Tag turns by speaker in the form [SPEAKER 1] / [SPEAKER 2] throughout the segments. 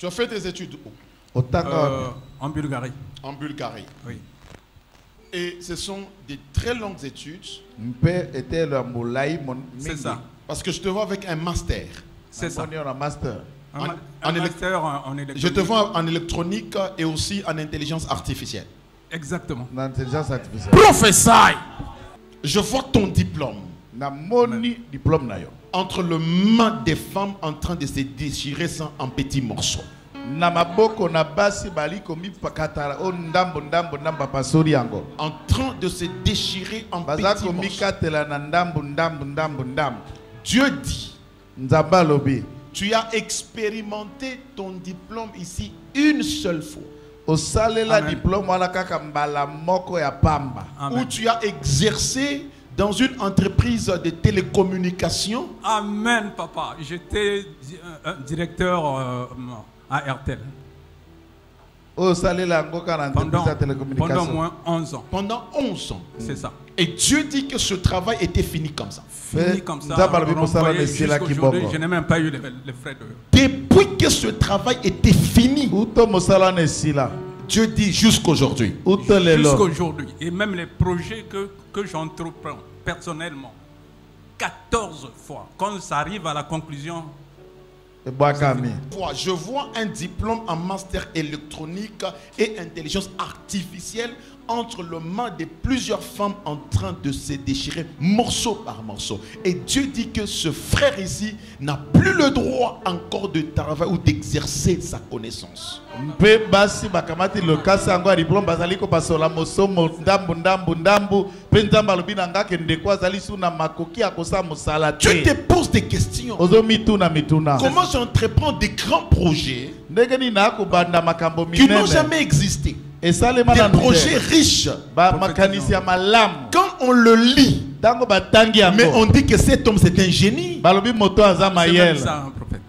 [SPEAKER 1] Tu as fait tes études où?
[SPEAKER 2] En Bulgarie.
[SPEAKER 1] En Bulgarie.
[SPEAKER 2] Oui.
[SPEAKER 1] Et ce sont des très longues études.
[SPEAKER 2] C'est ça.
[SPEAKER 1] Parce que je te vois avec un master.
[SPEAKER 2] C'est ça.
[SPEAKER 1] Un master en
[SPEAKER 2] électronique.
[SPEAKER 1] Je te vois en électronique et aussi en intelligence artificielle.
[SPEAKER 2] Exactement.
[SPEAKER 1] Intelligence artificielle. Professeur, je vois ton diplôme. Entre le main des femmes en train de se déchirer ça en petits morceaux. En train de se déchirer en petits morceaux. Dieu dit, tu as expérimenté ton diplôme ici une seule fois. Où tu as exercé dans une entreprise de télécommunications.
[SPEAKER 2] Amen, papa. J'étais directeur à RTL. Pendant moins 11 ans.
[SPEAKER 1] Pendant 11 ans.
[SPEAKER 2] C'est ça.
[SPEAKER 1] Et Dieu dit que ce travail était fini comme ça.
[SPEAKER 2] Fini comme ça. Je n'ai même pas eu les frais de...
[SPEAKER 1] Depuis que ce travail était fini, Dieu dit jusqu'aujourd'hui.
[SPEAKER 2] Jusqu'aujourd'hui. Et même les projets que j'entreprends personnellement, 14 fois, quand ça arrive à la conclusion...
[SPEAKER 1] Je vois un diplôme en master électronique et intelligence artificielle entre les mains de plusieurs femmes en train de se déchirer morceau par morceau. Et Dieu dit que ce frère ici n'a plus le droit encore de travailler ou d'exercer sa connaissance. Tu te poses des questions. Comment j'entreprends des grands projets qui n'ont jamais existé? Des projets riches. Quand on le lit, mais on dit que cet homme c'est un génie.
[SPEAKER 2] C'est ça, prophète.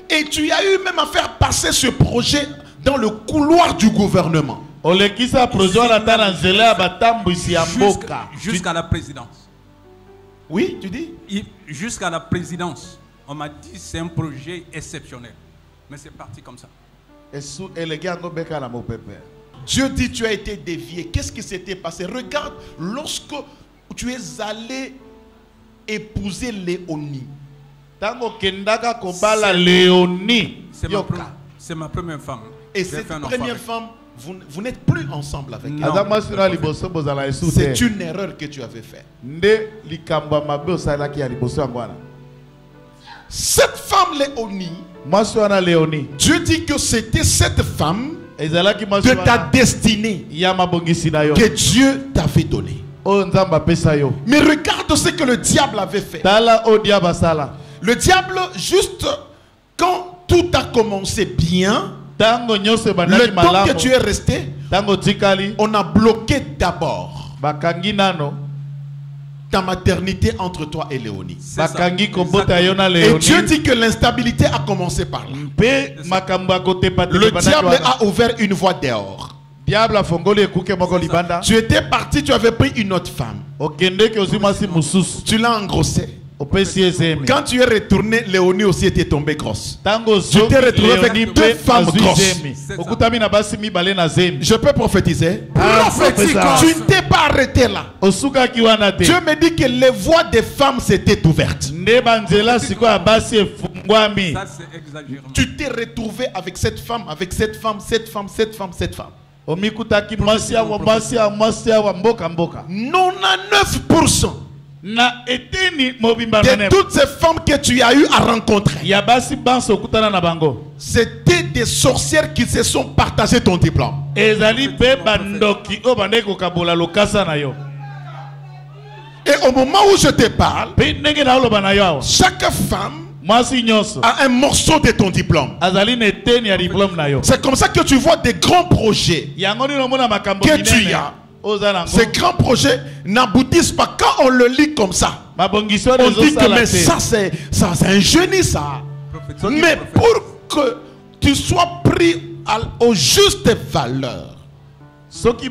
[SPEAKER 1] Et tu as eu même à faire passer ce projet dans le couloir du gouvernement.
[SPEAKER 2] Jusqu'à la présidence.
[SPEAKER 1] Oui, tu dis?
[SPEAKER 2] Jusqu'à la présidence. On m'a dit c'est un projet exceptionnel. Mais c'est parti comme ça.
[SPEAKER 1] Dieu dit tu as été dévié. Qu'est-ce qui s'était passé? Regarde, lorsque tu es allé épouser Léonie.
[SPEAKER 2] C'est ma première femme.
[SPEAKER 1] Et cette première femme, vous n'êtes plus ensemble avec elle. C'est une erreur que tu avais faite. Cette femme Léonie, Dieu dit que c'était cette femme de ta destinée que Dieu t'avait donnée. Mais regarde ce que le diable avait fait. Le diable, juste quand tout a commencé bien, le temps que tu es resté, on a bloqué d'abord ta maternité entre toi et Léonie. Et Dieu dit que l'instabilité a commencé par là. Le diable a ouvert une voie dehors. Tu étais parti, tu avais pris une autre femme. Tu l'as engrossée. Quand tu es retourné, Léonie aussi était tombée grosse. Tu t'es retrouvé avec deux femmes grosses. Je peux prophétiser? Tu ne t'es pas arrêté là. Dieu me dit que les voies des femmes s'étaient ouvertes. Tu t'es retrouvé avec cette femme, avec cette femme, cette femme, cette femme, cette femme. 99% de toutes ces femmes que tu as eu à rencontrer, c'était des sorcières qui se sont partagées ton diplôme. Et au moment où je te parle, chaque femme a un morceau de ton diplôme. C'est comme ça que tu vois des grands projets que tu as. Ces grands projets n'aboutissent pas. Quand on le lit comme ça, on dit que mais ça c'est un génie ça. Mais pour que tu sois pris aux justes valeurs, Dieu dit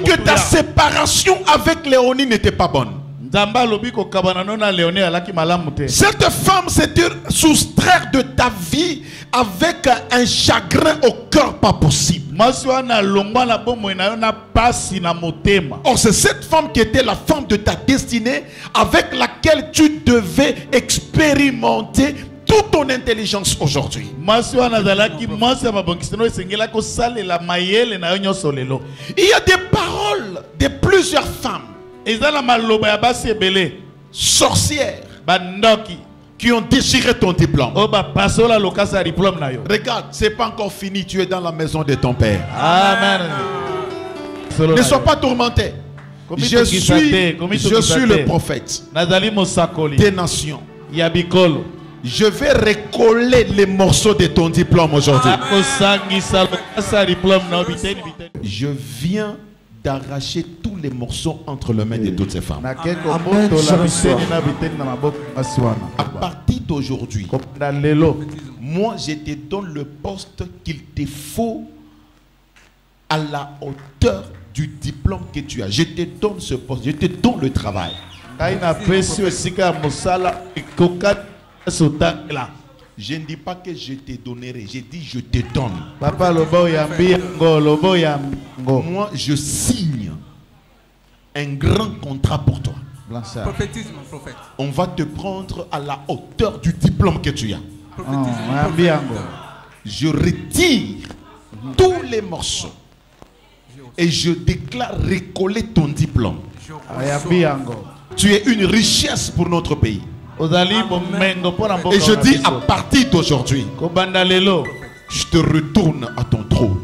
[SPEAKER 1] que ta séparation avec Léonie n'était pas bonne. Cette femme s'est soustraire de ta vie avec un chagrin au cœur pas possible. Or c'est cette femme qui était la femme de ta destinée, avec laquelle tu devais expérimenter toute ton intelligence aujourd'hui. Il y a des paroles de plusieurs femmes sorcières qui ont déchiré ton diplôme. Regarde, c'est pas encore fini, tu es dans la maison de ton père. Amen. Ne sois pas tourmenté. Je suis le prophète des nations. Je vais recoller les morceaux de ton diplôme aujourd'hui. Je viens d'arracher tous les morceaux entre les mains de toutes ces femmes. À partir d'aujourd'hui, moi je te donne le poste qu'il te faut à la hauteur du diplôme que tu as. Je te donne ce poste, je te donne le travail. Je ne dis pas que je te donnerai, je dis je te donne. Moi je signe un grand contrat pour toi.
[SPEAKER 2] Prophétisme, prophète.
[SPEAKER 1] On va te prendre à la hauteur du diplôme que tu as. Je retire tous les morceaux et je déclare recoller ton diplôme. Tu es une richesse pour notre pays. Et je dis à partir d'aujourd'hui, je te retourne à ton trône.